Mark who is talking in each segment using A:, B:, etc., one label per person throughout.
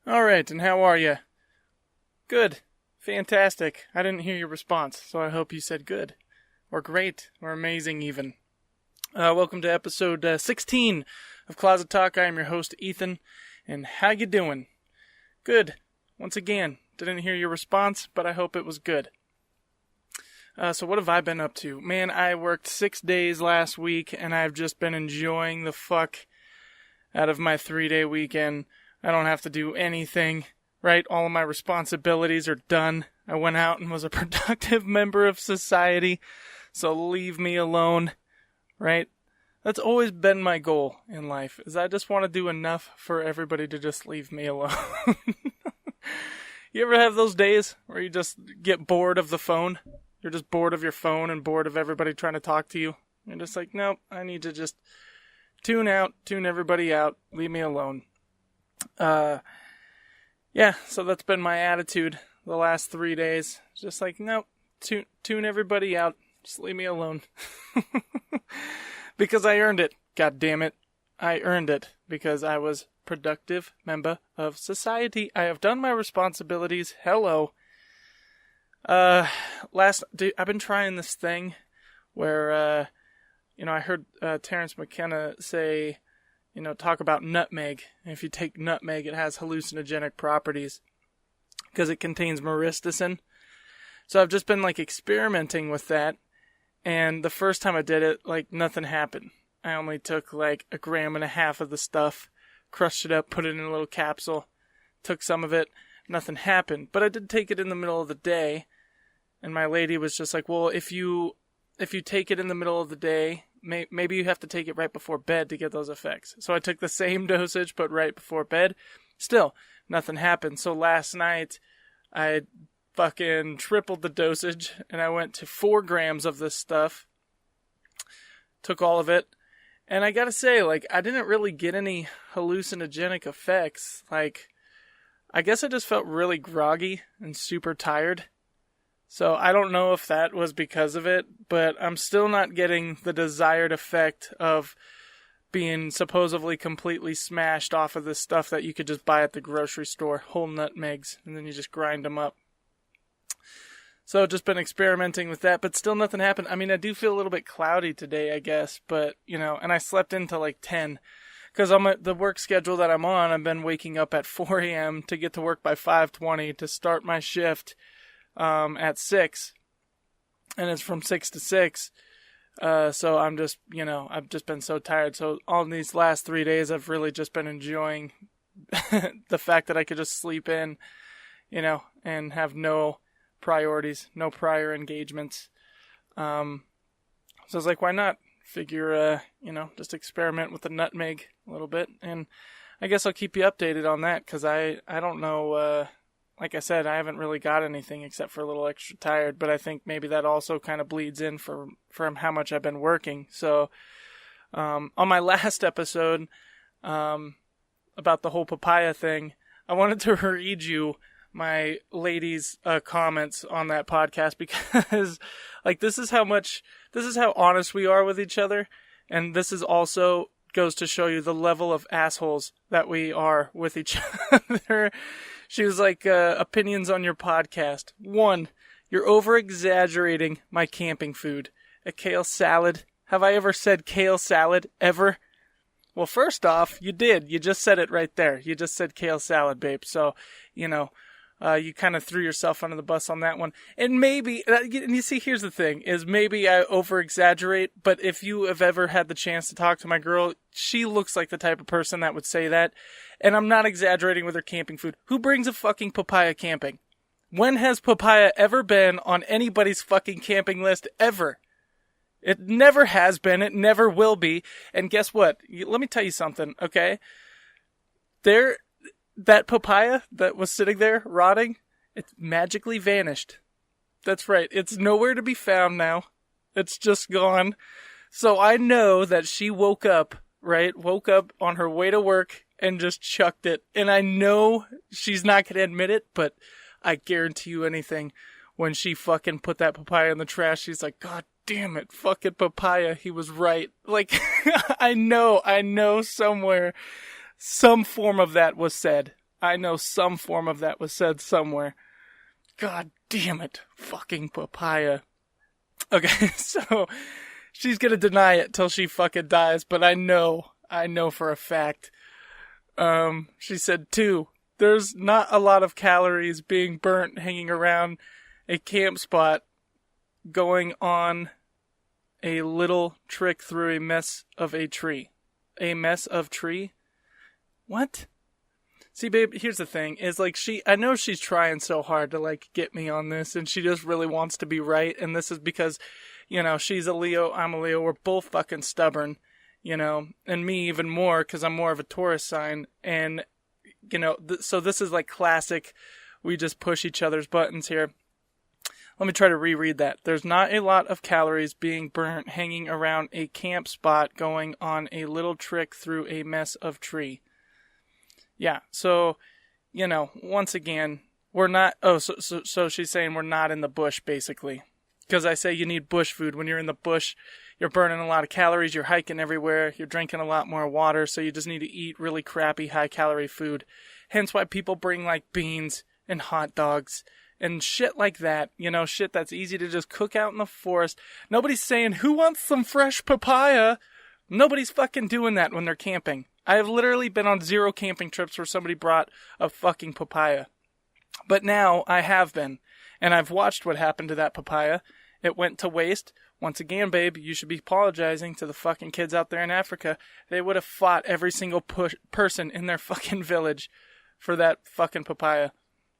A: All right, and how are you? Good. Fantastic. I didn't hear your response, so I hope you said good. Or great. Or amazing, even. Welcome to episode 16 of Closet Talk. I am your host, Ethan. And how you doing? Good. Once again, didn't hear your response, but I hope it was good. So what have I been up to? Man, I worked 6 days last week, and I've just been enjoying the fuck out of my 3-day weekend. I don't have to do anything, right? All of my responsibilities are done. I went out and was a productive member of society, so leave me alone, right? That's always been my goal in life, is I just want to do enough for everybody to just leave me alone. You ever have those days where you just get bored of the phone? You're just bored of your phone and bored of everybody trying to talk to you. You're just like, nope, I need to just tune everybody out, leave me alone. Yeah, so that's been my attitude the last 3 days. Just like, nope, tune everybody out, just leave me alone. Because I earned it, god damn it. I earned it because I was productive member of society. I have done my responsibilities. Hello. I've been trying this thing where, I heard Terrence McKenna say, talk about nutmeg. And if you take nutmeg, it has hallucinogenic properties because it contains myristicin. So I've just been experimenting with that. And the first time I did it, nothing happened. I only took 1.5 grams of the stuff, crushed it up, put it in a little capsule, took some of it, nothing happened. But I did take it in the middle of the day. And my lady was just like, well, if you take it in the middle of the day, maybe you have to take it right before bed to get those effects. So I took the same dosage, but right before bed. Still, nothing happened. So last night, I fucking tripled the dosage, and I went to 4 grams of this stuff. Took all of it. And I gotta say, I didn't really get any hallucinogenic effects. I guess I just felt really groggy and super tired. So I don't know if that was because of it, but I'm still not getting the desired effect of being supposedly completely smashed off of this stuff that you could just buy at the grocery store, whole nutmegs, and then you just grind them up. So just been experimenting with that, but still nothing happened. I mean, I do feel a little bit cloudy today, I guess, but, and I slept into 10. Because on the work schedule that I'm on, I've been waking up at 4 a.m. to get to work by 5:20 to start my shift at 6, and it's from 6 to 6, so I'm just, I've just been so tired. So all these last 3 days, I've really just been enjoying the fact that I could just sleep in, and have no priorities, no prior engagements. So I was like, why not figure, just experiment with the nutmeg a little bit, and I guess I'll keep you updated on that, because I don't know, like I said, I haven't really got anything except for a little extra tired, but I think maybe that also kind of bleeds in from how much I've been working. So, on my last episode, about the whole papaya thing, I wanted to read you my lady's comments on that podcast, because this is how honest we are with each other, and this is also goes to show you the level of assholes that we are with each other. She was like, opinions on your podcast. 1, you're over-exaggerating my camping food. A kale salad. Have I ever said kale salad? Ever? Well, first off, you did. You just said it right there. You just said kale salad, babe. So, you kind of threw yourself under the bus on that one. And maybe, and you see, here's the thing, is maybe I over-exaggerate, but if you have ever had the chance to talk to my girl, she looks like the type of person that would say that. And I'm not exaggerating with her camping food. Who brings a fucking papaya camping? When has papaya ever been on anybody's fucking camping list ever? It never has been. It never will be. And guess what? Let me tell you something, okay? That papaya that was sitting there rotting, it magically vanished. That's right. It's nowhere to be found now. It's just gone. So I know that she woke up on her way to work and just chucked it. And I know she's not going to admit it, but I guarantee you anything, when she fucking put that papaya in the trash, she's like, God damn it, fucking papaya, he was right. I know somewhere some form of that was said. I know some form of that was said somewhere. God damn it. Fucking papaya. Okay, so she's gonna deny it till she fucking dies, but I know for a fact. She said 2. There's not a lot of calories being burnt hanging around a camp spot going on a little trick through a mess of a tree. A mess of tree? What? See, babe, here's the thing, is like I know she's trying so hard to like get me on this, and she just really wants to be right, and this is because, she's a Leo, I'm a Leo, we're both fucking stubborn, and me even more, because I'm more of a Taurus sign, and, so this is like classic, we just push each other's buttons here. Let me try to reread that. There's not a lot of calories being burnt hanging around a camp spot going on a little trick through a mess of tree. Yeah, so, once again, we're not, so she's saying we're not in the bush, basically. Because I say you need bush food. When you're in the bush, you're burning a lot of calories, you're hiking everywhere, you're drinking a lot more water, so you just need to eat really crappy, high-calorie food. Hence why people bring, like, beans and hot dogs and shit like that, shit that's easy to just cook out in the forest. Nobody's saying, who wants some fresh papaya? Nobody's fucking doing that when they're camping. I have literally been on 0 camping trips where somebody brought a fucking papaya. But now I have been. And I've watched what happened to that papaya. It went to waste. Once again, babe, you should be apologizing to the fucking kids out there in Africa. They would have fought every single person in their fucking village for that fucking papaya.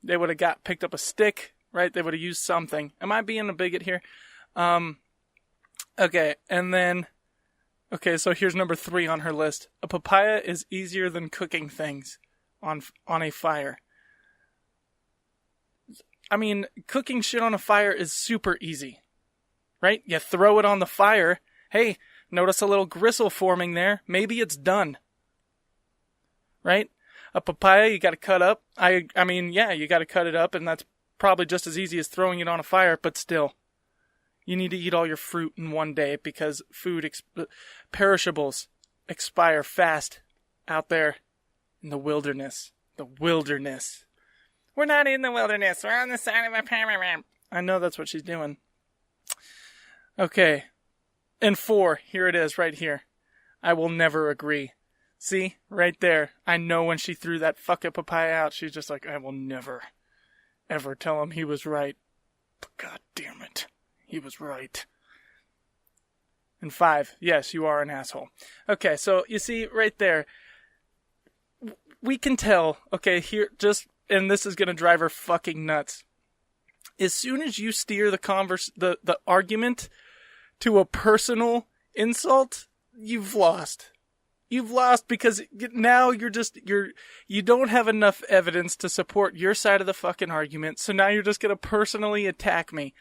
A: They would have picked up a stick, right? They would have used something. Am I being a bigot here? Okay, and then... Okay, so here's number 3 on her list. A papaya is easier than cooking things on a fire. I mean, cooking shit on a fire is super easy, right? You throw it on the fire. Hey, notice a little gristle forming there. Maybe it's done, right? A papaya, you got to cut up. I mean, yeah, you got to cut it up, and that's probably just as easy as throwing it on a fire, but still. You need to eat all your fruit in one day because perishables expire fast out there in the wilderness. The wilderness. We're not in the wilderness. We're on the side of a panorama. I know that's what she's doing. Okay. And 4, here it is right here. I will never agree. See? Right there. I know when she threw that fucking papaya out, she's just like, I will never, ever tell him he was right. But God damn it. He was right. And 5, yes, you are an asshole. Okay, so you see right there, we can tell, okay, here, and this is going to drive her fucking nuts. As soon as you steer the argument to a personal insult, you've lost. You've lost because now you don't have enough evidence to support your side of the fucking argument, so now you're just going to personally attack me.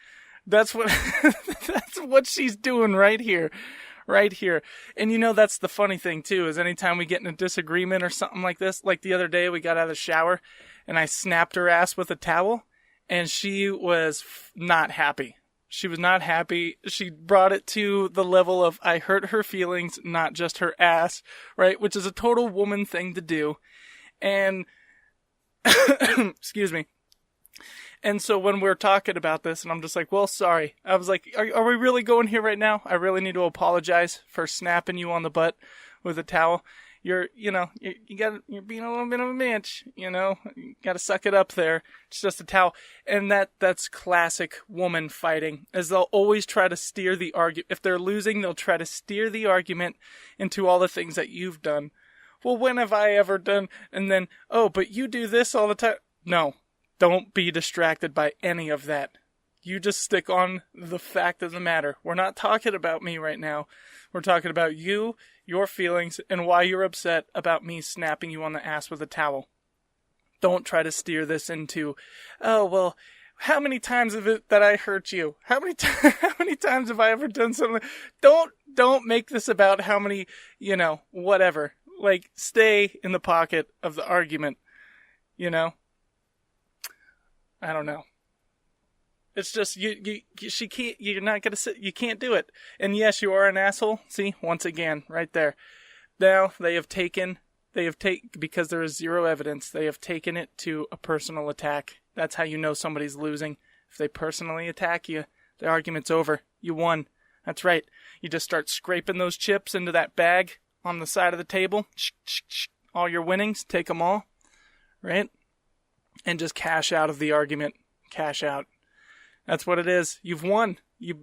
A: That's what that's what she's doing right here. Right here. And that's the funny thing too, is anytime we get in a disagreement or something like this, like the other day we got out of the shower and I snapped her ass with a towel and she was not happy. She was not happy. She brought it to the level of I hurt her feelings, not just her ass, right? Which is a total woman thing to do. And excuse me. And so when we're talking about this, and I'm just like, well, sorry. I was like, are we really going here right now? I really need to apologize for snapping you on the butt with a towel. You're being a little bit of a bitch, You gotta suck it up there. It's just a towel. And that's classic woman fighting, as they'll always try to steer the argument. If they're losing, they'll try to steer the argument into all the things that you've done. Well, when have I ever done? And then, oh, but you do this all the time. No. Don't be distracted by any of that. You just stick on the fact of the matter. We're not talking about me right now. We're talking about you, your feelings, and why you're upset about me snapping you on the ass with a towel. Don't try to steer this into, oh, well, how many times have it that I hurt you? How many times have I ever done something? Don't make this about how many, whatever. Like, stay in the pocket of the argument, I don't know. It's just, she can't, you're not gonna sit, you can't do it. And yes, you are an asshole. See, once again, right there. Now, they have taken because there is zero evidence, they have taken it to a personal attack. That's how you know somebody's losing. If they personally attack you, the argument's over. You won. That's right. You just start scraping those chips into that bag on the side of the table. All your winnings, take them all, right? And just cash out of the argument. Cash out. That's what it is. You've won. You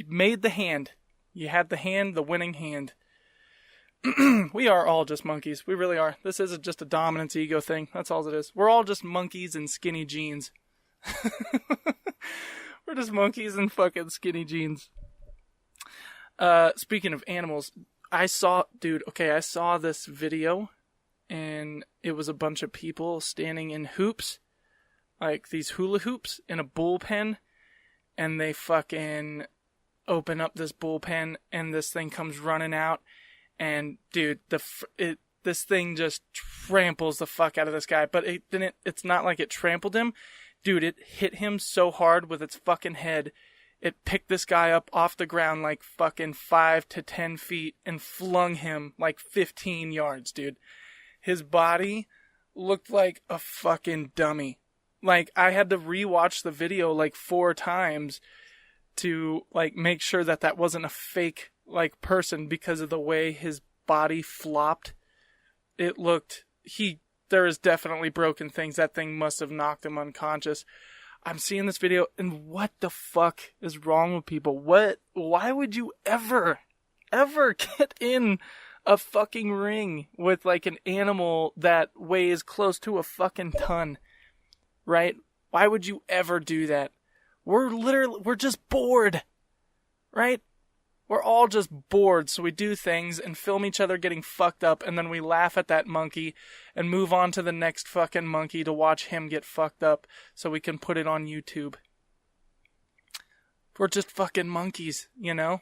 A: made the hand. You had the hand, the winning hand. We are all just monkeys. We really are. This isn't just a dominance ego thing. That's all it is. We're all just monkeys in skinny jeans. We're just monkeys in fucking skinny jeans. Speaking of animals, I saw this video, and it was a bunch of people standing in hoops, like these hula hoops, in a bullpen, and they fucking open up this bullpen, and this thing comes running out, and dude, this thing just tramples the fuck out of this guy, but it's not like it trampled him. Dude, it hit him so hard with its fucking head. It picked this guy up off the ground like fucking 5 to 10 feet and flung him like 15 yards, dude. His body looked like a fucking dummy. Like, I had to rewatch the video like 4 times to like make sure that wasn't a fake like person because of the way his body flopped. It looked, there is definitely broken things. That thing must have knocked him unconscious. I'm seeing this video, and what the fuck is wrong with people? Why would you ever get in a fucking ring with like an animal that weighs close to a fucking ton? Right? Why would you ever do that? We're just bored. Right? We're all just bored, so we do things and film each other getting fucked up, and then we laugh at that monkey and move on to the next fucking monkey to watch him get fucked up so we can put it on YouTube. We're just fucking monkeys, you know?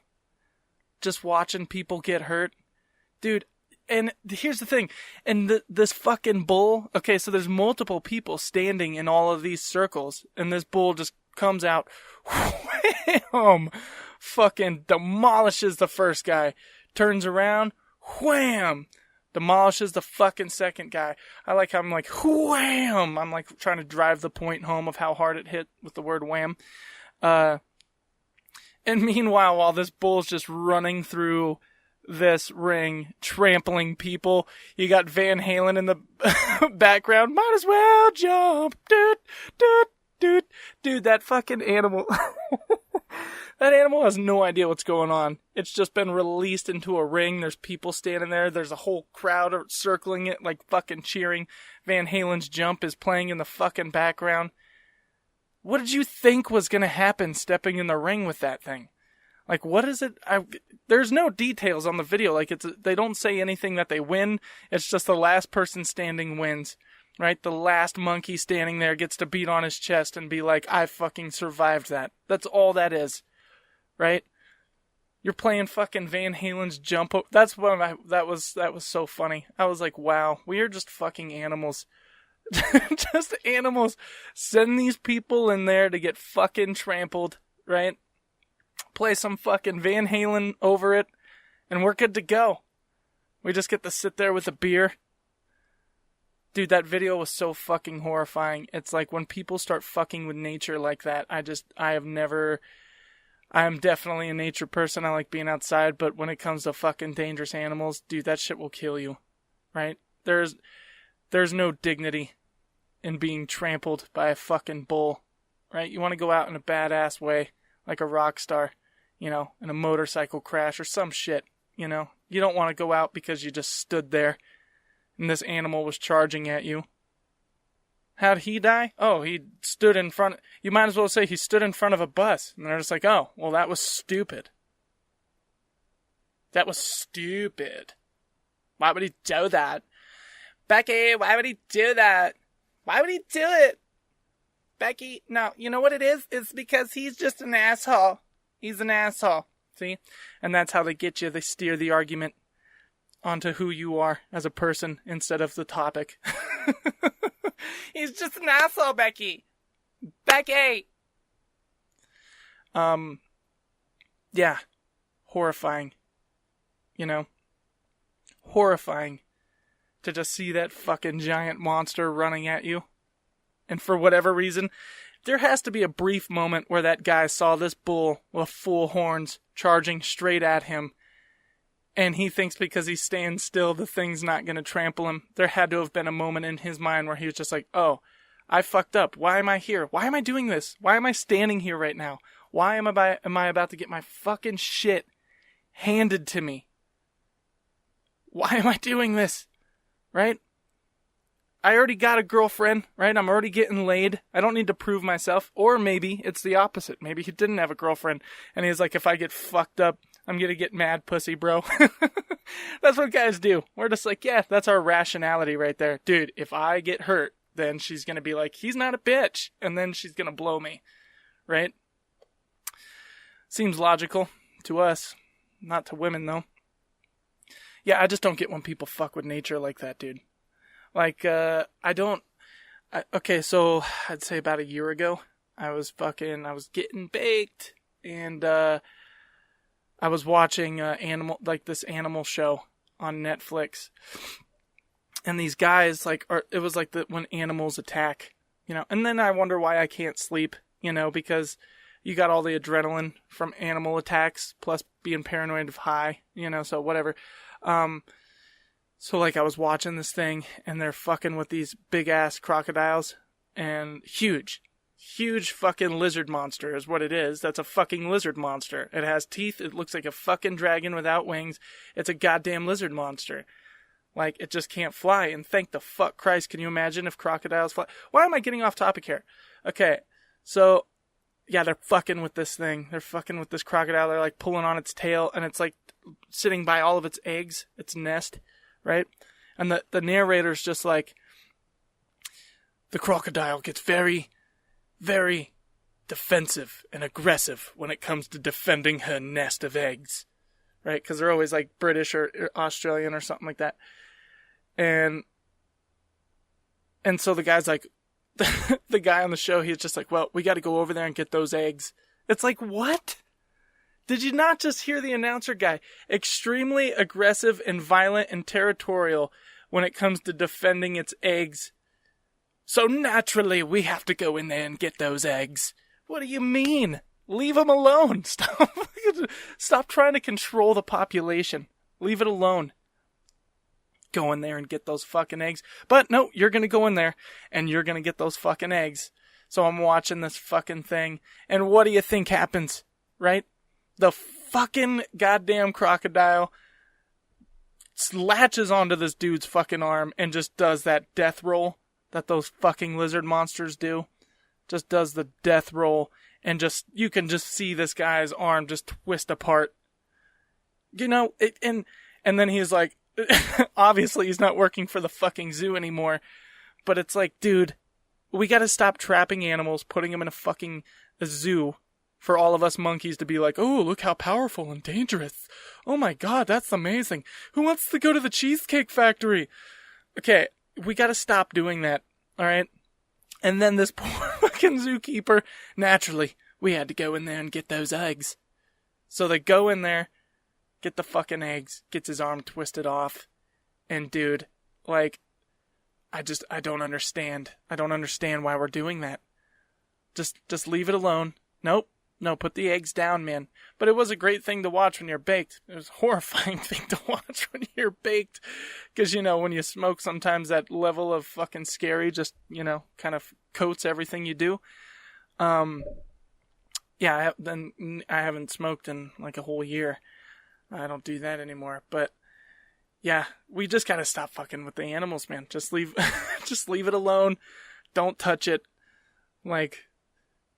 A: Just watching people get hurt. Dude, and here's the thing. And this fucking bull, okay, so there's multiple people standing in all of these circles, and this bull just comes out, wham! Fucking demolishes the first guy, turns around, wham, demolishes the fucking second guy. I like how I'm like, wham, I'm like trying to drive the point home of how hard it hit with the word wham. And meanwhile, while this bull's just running through this ring, trampling people, you got Van Halen in the background, might as well jump, dude, that fucking animal. That animal has no idea what's going on. It's just been released into a ring. There's people standing there. There's a whole crowd circling it, like fucking cheering. Van Halen's Jump is playing in the fucking background. What did you think was going to happen stepping in the ring with that thing? Like, what is it? There's no details on the video. Like, they don't say anything that they win. It's just the last person standing wins. Right? The last monkey standing there gets to beat on his chest and be like, I fucking survived that. That's all that is. Right? You're playing fucking Van Halen's Jump. That's what that was so funny. I was like, wow, we are just fucking animals. Just animals. Send these people in there to get fucking trampled, right? Play some fucking Van Halen over it, and we're good to go. We just get to sit there with a beer. Dude, that video was so fucking horrifying. It's like when people start fucking with nature like that, I am definitely a nature person. I like being outside, but when it comes to fucking dangerous animals, dude, that shit will kill you, right? There's no dignity in being trampled by a fucking bull, right? You want to go out in a badass way, like a rock star, you know, in a motorcycle crash or some shit, you know? You don't want to go out because you just stood there and this animal was charging at you. How'd he die? Oh, he stood in front. You might as well say he stood in front of a bus. And they're just like, oh, well, that was stupid. That was stupid. Why would he do that? Becky, why would he do that? Why would he do it? Becky, no, you know what it is? It's because he's just an asshole. He's an asshole. See? And that's how they get you. They steer the argument onto who you are as a person instead of the topic. He's just an asshole, Becky. Becky! Yeah. Horrifying. You know? Horrifying. to just see that fucking giant monster running at you. And for whatever reason, there has to be a brief moment where that guy saw this bull with full horns charging straight at him, and he thinks because he's staying still, the thing's not going to trample him. There had to have been a moment in his mind where he was just like, oh, I fucked up. Why am I here? Why am I doing this? Why am I standing here right now? Why am I about to get my fucking shit handed to me? Why am I doing this? Right? I already got a girlfriend, right? I'm already getting laid. I don't need to prove myself. Or maybe it's the opposite. Maybe he didn't have a girlfriend, and he's like, if I get fucked up, I'm gonna get mad pussy, bro. That's what guys do. We're just like, yeah, that's our rationality right there. Dude, if I get hurt, then she's gonna be like, he's not a bitch, and then she's gonna blow me, right? Seems logical to us, not to women, though. Yeah, I just don't get when people fuck with nature like that, dude. Like, okay, so I'd say about a year ago, I was getting baked, and, I was watching, this animal show on Netflix, and these guys, it was like when animals attack, and then I wonder why I can't sleep, because you got all the adrenaline from animal attacks, plus being paranoid of high, so whatever. So I was watching this thing, and they're fucking with these big-ass crocodiles, and huge fucking lizard monster is what it is. That's a fucking lizard monster. It has teeth, it looks like a fucking dragon without wings. It's a goddamn lizard monster. It just can't fly, and thank the fuck Christ, can you imagine if crocodiles fly? Why am I getting off topic here? Okay, so, yeah, they're fucking with this thing. They're fucking with this crocodile. They're, pulling on its tail, and it's, sitting by all of its eggs, its nest, right? And the narrator's just like, the crocodile gets very, very defensive and aggressive when it comes to defending her nest of eggs, right? Because they're always, British or Australian or something like that. And so the guy's like, the guy on the show, he's just like, well, we got to go over there and get those eggs. It's like, what? Did you not just hear the announcer guy? Extremely aggressive and violent and territorial when it comes to defending its eggs. So naturally, we have to go in there and get those eggs. What do you mean? Leave them alone. Stop trying to control the population. Leave it alone. Go in there and get those fucking eggs. But no, you're going to go in there and you're going to get those fucking eggs. So I'm watching this fucking thing. And what do you think happens? Right? The fucking goddamn crocodile latches onto this dude's fucking arm and just does that death roll that those fucking lizard monsters do. Just does the death roll, and you can just see this guy's arm just twist apart. And then he's like, obviously he's not working for the fucking zoo anymore, but it's like, dude, we gotta stop trapping animals, putting them in a zoo, for all of us monkeys to be like, oh, look how powerful and dangerous. Oh my god, that's amazing. Who wants to go to the Cheesecake Factory? Okay, we gotta stop doing that, alright? And then this poor fucking zookeeper, naturally, we had to go in there and get those eggs. So they go in there, get the fucking eggs, gets his arm twisted off, and dude, I don't understand. I don't understand why we're doing that. Just leave it alone. Nope. No, put the eggs down, man. But it was a great thing to watch when you're baked. It was a horrifying thing to watch when you're baked. Because, when you smoke, sometimes that level of fucking scary just, kind of coats everything you do. Yeah, I haven't smoked in a whole year. I don't do that anymore. But, yeah, we just gotta stop fucking with the animals, man. Just leave it alone. Don't touch it.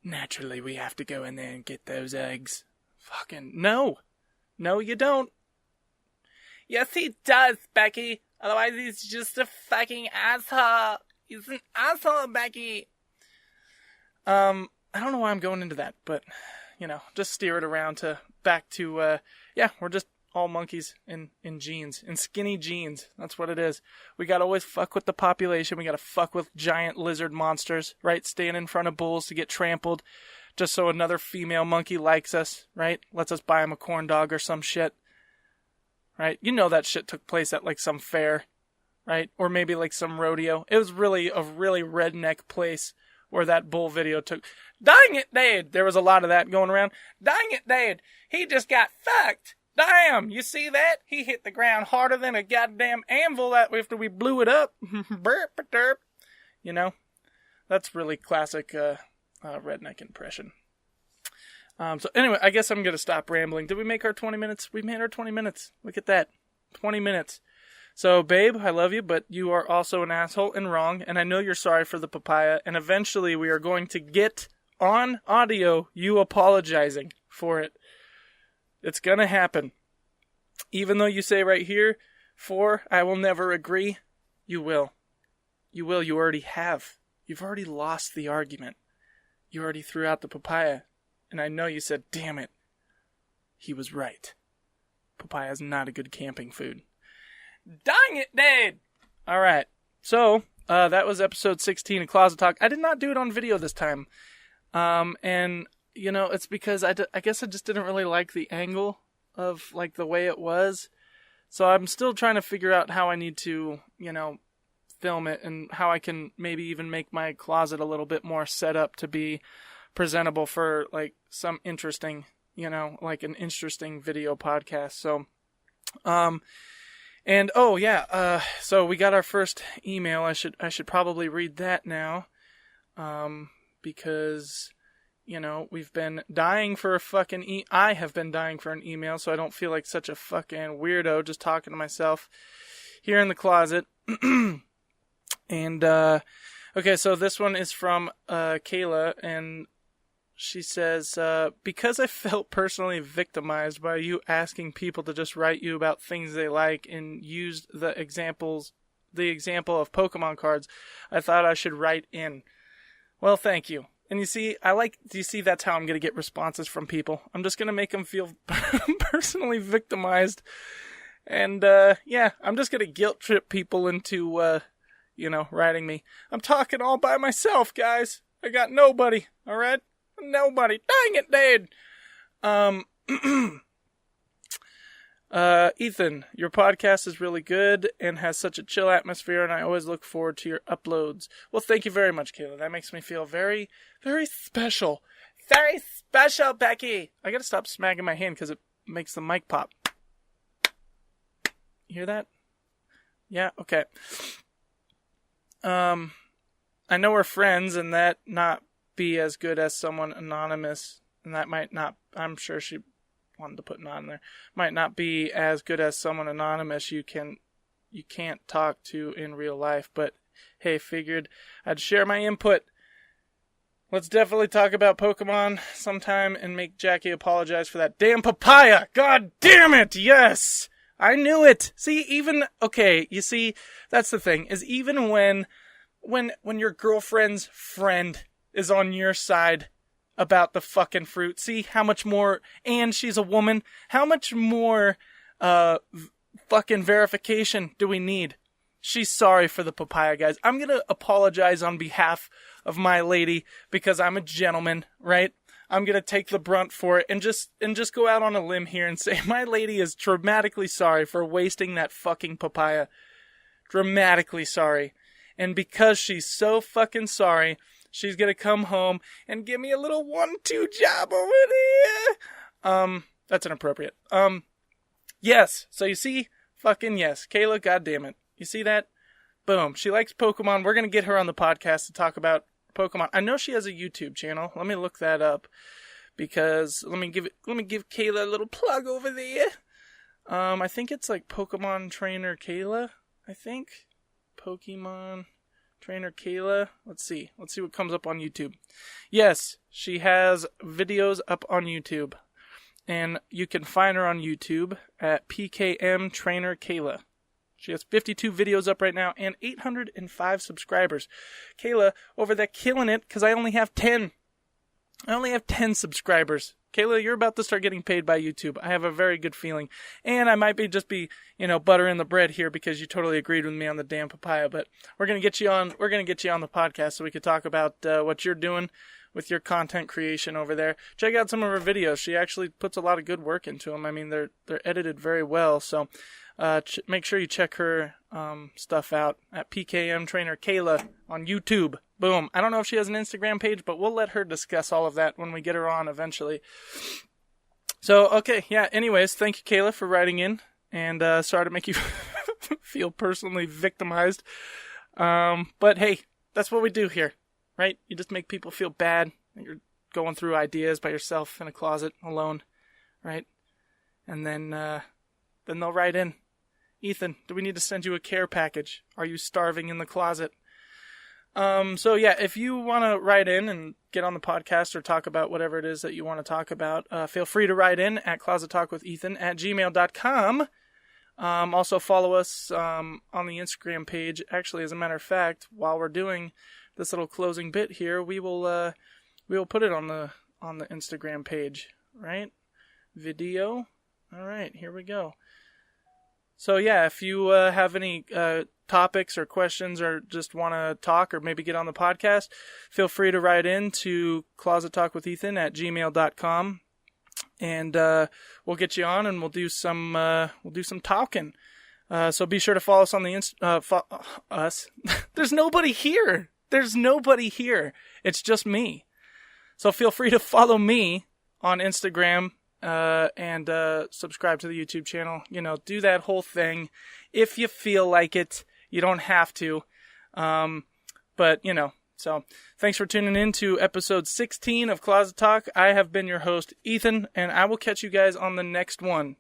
A: Naturally, we have to go in there and get those eggs. Fucking no. No, you don't. Yes, he does, Becky. Otherwise, he's just a fucking asshole. He's an asshole, Becky. I don't know why I'm going into that, but, just steer it around back to, we're just all monkeys in jeans, in skinny jeans. That's what it is. We gotta always fuck with the population. We gotta fuck with giant lizard monsters, right? Stand in front of bulls to get trampled, just so another female monkey likes us, right? Lets us buy him a corn dog or some shit, right? That shit took place at some fair, right? Or maybe like some rodeo. It was really a really redneck place where that bull video took. Dang it, Dad! There was a lot of that going around. Dang it, Dad! He just got fucked! Damn! You see that? He hit the ground harder than a goddamn anvil after we blew it up. Burp, derp. You know? That's really classic redneck impression. So anyway, I guess I'm going to stop rambling. Did we make our 20 minutes? We made our 20 minutes. Look at that. 20 minutes. So, babe, I love you, but you are also an asshole and wrong, and I know you're sorry for the papaya, and eventually we are going to get on audio you apologizing for it. It's going to happen. Even though you say right here, I will never agree, you will. You will. You already have. You've already lost the argument. You already threw out the papaya. And I know you said, damn it. He was right. Papaya is not a good camping food. Dang it, Dad! Alright. So, that was episode 16 of Closet Talk. I did not do it on video this time. And, you know, it's because I guess I just didn't really like the angle of, like, the way it was. So I'm still trying to figure out how I need to, you know, film it and how I can maybe even make my closet a little bit more set up to be presentable for like some interesting, you know, like an interesting video podcast. So, and oh yeah, so we got our first email. I should probably read that now, because, you know, we've been dying for a fucking I have been dying for an email, so I don't feel like such a fucking weirdo just talking to myself here in the closet. And, okay, so this one is from, Kayla, and she says, because I felt personally victimized by you asking people to just write you about things they like and used the example of Pokemon cards, I thought I should write in. Well, thank you. And you see, do you see that's how I'm going to get responses from people? I'm just going to make them feel personally victimized. And, yeah, I'm just going to guilt trip people into, you know, writing me. I'm talking all by myself, guys. I got nobody, alright? Nobody. Dang it, Dad! Ethan, your podcast is really good and has such a chill atmosphere, and I always look forward to your uploads. Well, thank you very much, Kayla. That makes me feel very, very special. Very special, Becky! I gotta stop smacking my hand because it makes the mic pop. You hear that? Yeah? Okay. I know we're friends and that not be as good as someone anonymous, and that might not, I'm sure she wanted to put not in there, might not be as good as someone anonymous you can't talk to in real life, but hey, figured I'd share my input. Let's definitely talk about Pokemon sometime and make Jackie apologize for that damn papaya. God damn it, yes! I knew it! See, okay, you see, that's the thing, is even when your girlfriend's friend is on your side about the fucking fruit, see how much more, and she's a woman, how much more, fucking verification do we need? She's sorry for the papaya, guys. I'm gonna apologize on behalf of my lady, because I'm a gentleman, right? I'm gonna take the brunt for it, and just go out on a limb here and say my lady is dramatically sorry for wasting that fucking papaya. Dramatically sorry. And because she's so fucking sorry, she's gonna come home and give me a little 1-2 job over there. That's inappropriate. Yes. So you see, fucking yes. Kayla, goddammit. You see that? Boom. She likes Pokemon. We're gonna get her on the podcast to talk about Pokemon. I know she has a YouTube channel. Let me look that up, because let me give Kayla a little plug over there. I think it's like Pokemon Trainer Kayla. I think Pokemon Trainer Kayla. Let's see what comes up on YouTube. Yes, she has videos up on YouTube, and you can find her on YouTube at PKM Trainer Kayla. She has 52 videos up right now and 805 subscribers. Kayla, over there killing it, because I only have 10. I only have 10 subscribers. Kayla, you're about to start getting paid by YouTube. I have a very good feeling. And I might be buttering the bread here because you totally agreed with me on the damn papaya. But we're going to get you on the podcast so we could talk about what you're doing with your content creation over there. Check out some of her videos. She actually puts a lot of good work into them. I mean, they're edited very well. So, Make sure you check her stuff out at PKM Trainer Kayla on YouTube. Boom. I don't know if she has an Instagram page, but we'll let her discuss all of that when we get her on eventually. So, okay, yeah, anyways, thank you, Kayla, for writing in, and sorry to make you feel personally victimized. But hey, that's what we do here, right? You just make people feel bad that you're going through ideas by yourself in a closet alone, right? And then they'll write in, Ethan, do we need to send you a care package? Are you starving in the closet? So yeah, if you want to write in and get on the podcast or talk about whatever it is that you want to talk about, feel free to write in at closettalkwithethan@gmail.com. Also follow us on the Instagram page. Actually, as a matter of fact, while we're doing this little closing bit here, we will put it on the Instagram page, right? Video. All right, here we go. So yeah, if you have any topics or questions or just want to talk or maybe get on the podcast, feel free to write in to closettalkwithethan@gmail.com, and we'll get you on and we'll do some talking. So be sure to follow us on the us. There's nobody here. It's just me. So feel free to follow me on Instagram. And subscribe to the YouTube channel. Do that whole thing if you feel like it. You don't have to. But so thanks for tuning in to episode 16 of Closet Talk. I have been your host, Ethan, and I will catch you guys on the next one.